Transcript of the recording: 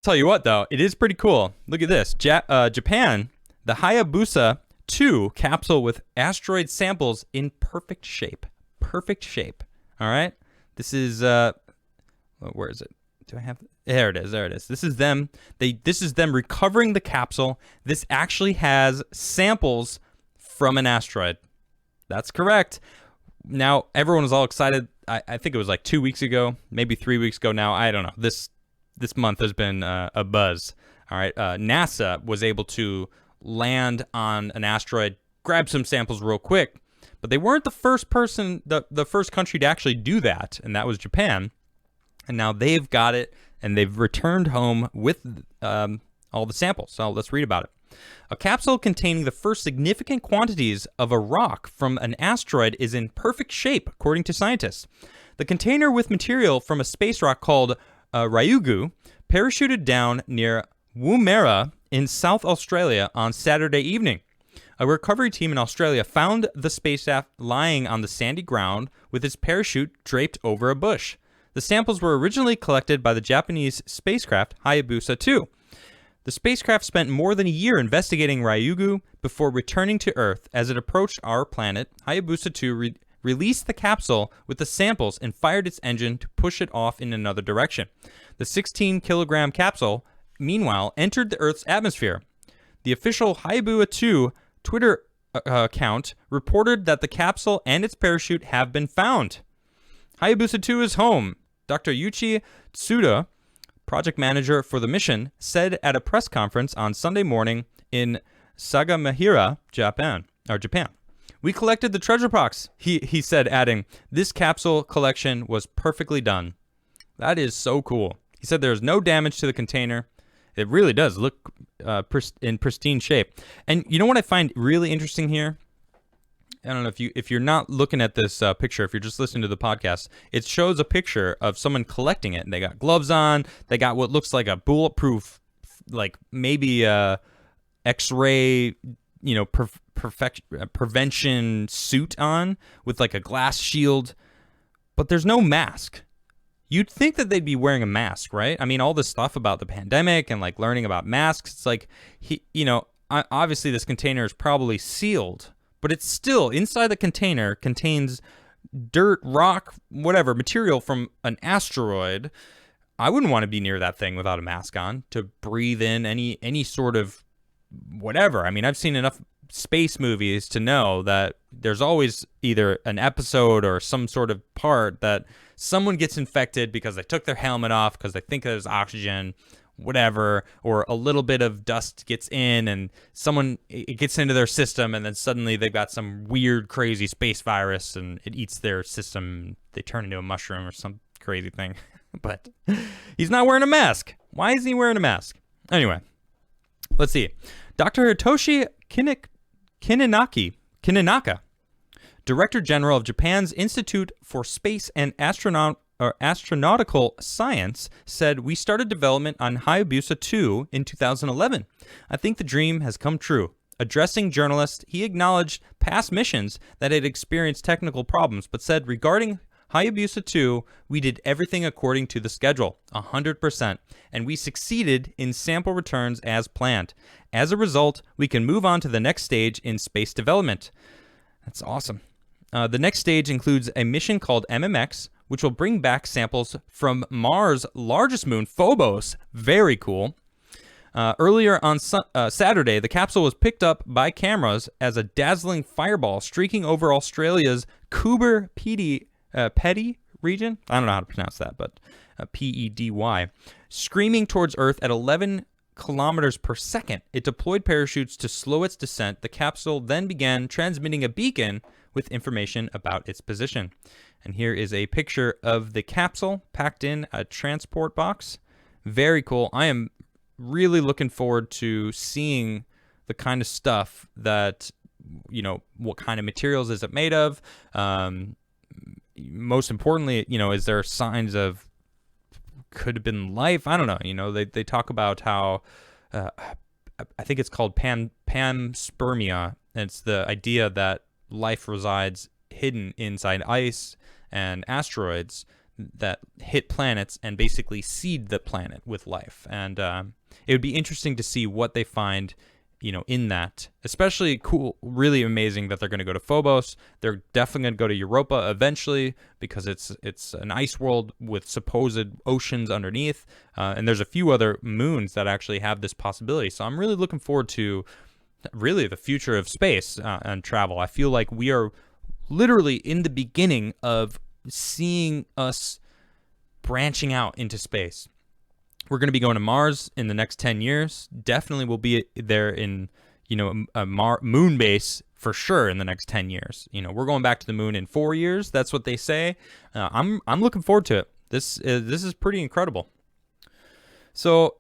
Tell you what, though, it is pretty cool. Look at this. Japan, the Hayabusa 2 capsule with asteroid samples in perfect shape. Perfect shape. All right? This is, where is it? Do I have, there it is, there it is. This is them. This is them recovering the capsule. This actually has samples from an asteroid. That's correct. Now, everyone was all excited. I think it was like 2 weeks ago, maybe 3 weeks ago now. I don't know. This month has been a buzz. All right. NASA was able to land on an asteroid, grab some samples real quick, but they weren't the first person, the first country to actually do that, and that was Japan. And now they've got it, and they've returned home with all the samples. So let's read about it. A capsule containing the first significant quantities of a rock from an asteroid is in perfect shape, according to scientists. The container with material from a space rock called Ryugu parachuted down near Woomera in South Australia on Saturday evening. A recovery team in Australia found the spacecraft lying on the sandy ground with its parachute draped over a bush. The samples were originally collected by the Japanese spacecraft Hayabusa 2. The spacecraft spent more than a year investigating Ryugu before returning to Earth. As it approached our planet, Hayabusa 2 released the capsule with the samples and fired its engine to push it off in another direction. The 16-kilogram capsule, meanwhile, entered the Earth's atmosphere. The official Hayabusa 2 Twitter account reported that the capsule and its parachute have been found. Hayabusa 2 is home. Dr. Yuichi Tsuda, project manager for the mission, said at a press conference on Sunday morning in Sagamihara, Japan. We collected the treasure box, he said, adding, this capsule collection was perfectly done. That is so cool. He said there's no damage to the container. It really does look in pristine shape. And you know what I find really interesting here? I don't know if you're not looking at this picture, if you're just listening to the podcast, it shows a picture of someone collecting it. And they got gloves on. They got what looks like a bulletproof, like maybe X-ray, prevention suit on with like a glass shield. But there's no mask. You'd think that they'd be wearing a mask, right? I mean, all this stuff about the pandemic and like learning about masks. It's like, obviously this container is probably sealed. But it's still, inside the container contains dirt, rock, whatever, material from an asteroid. I wouldn't want to be near that thing without a mask on to breathe in any sort of whatever. I mean, I've seen enough space movies to know that there's always either an episode or some sort of part that someone gets infected because they took their helmet off because they think there's oxygen, whatever, or a little bit of dust gets in and it gets into their system, and then suddenly they've got some weird, crazy space virus and it eats their system. They turn into a mushroom or some crazy thing. But he's not wearing a mask. Why isn't he wearing a mask? Anyway, let's see. Dr. Hitoshi Kininaka, Director General of Japan's Institute for Space and Astronautical Science, said, we started development on Hayabusa 2 in 2011. I think the dream has come true. Addressing journalists, he acknowledged past missions that had experienced technical problems, but said regarding Hayabusa 2, we did everything according to the schedule, 100%, and we succeeded in sample returns as planned. As a result, we can move on to the next stage in space development. That's awesome. The next stage includes a mission called MMX, which will bring back samples from Mars' largest moon, Phobos. Very cool. Earlier on Saturday, the capsule was picked up by cameras as a dazzling fireball streaking over Australia's Coober Pedy region. I don't know how to pronounce that, but Pedy. Screaming towards Earth at 11 kilometers per second. It deployed parachutes to slow its descent. The capsule then began transmitting a beacon with information about its position. And here is a picture of the capsule packed in a transport box. Very cool. I am really looking forward to seeing the kind of stuff that, what kind of materials is it made of? Most importantly, is there signs of could have been life? I don't know. They talk about how I think it's called panspermia. And it's the idea that life resides hidden inside ice and asteroids, that hit planets and basically seed the planet with life. And it would be interesting to see what they find, in that. Especially cool, really amazing that they're going to go to Phobos. They're definitely going to go to Europa eventually because it's an ice world with supposed oceans underneath. And there's a few other moons that actually have this possibility. So I'm really looking forward to really the future of space and travel. I feel like we are literally in the beginning of seeing us branching out into space. We're going to be going to Mars in the next 10 years. Definitely will be there in, a moon base for sure in the next 10 years. We're going back to the moon in 4 years. That's what they say. I'm looking forward to it. This is pretty incredible. So